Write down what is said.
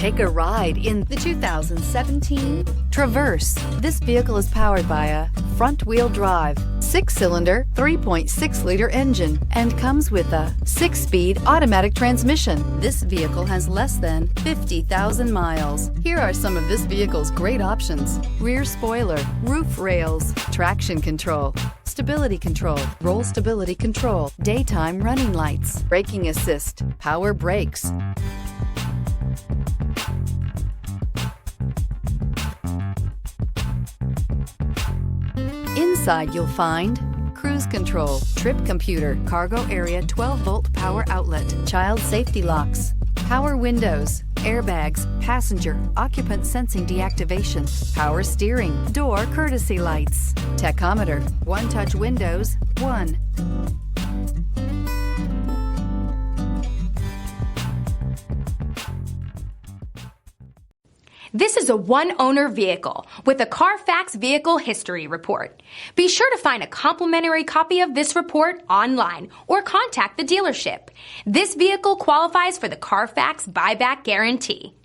Take a ride in the 2017 Traverse. This vehicle is powered by a front-wheel drive, 6-cylinder, 3.6-liter engine, and comes with a 6-speed automatic transmission. This vehicle has less than 50,000 miles. Here are some of this vehicle's great options: rear spoiler, roof rails, traction control, stability control, roll stability control, daytime running lights, braking assist, power brakes. Inside you'll find cruise control, trip computer, cargo area 12-volt power outlet, child safety locks, power windows, airbags, passenger, occupant sensing deactivation, power steering, door courtesy lights, tachometer, one-touch windows, 1. This is a one-owner vehicle with a Carfax Vehicle History Report. Be sure to find a complimentary copy of this report online or contact the dealership. This vehicle qualifies for the Carfax Buyback Guarantee.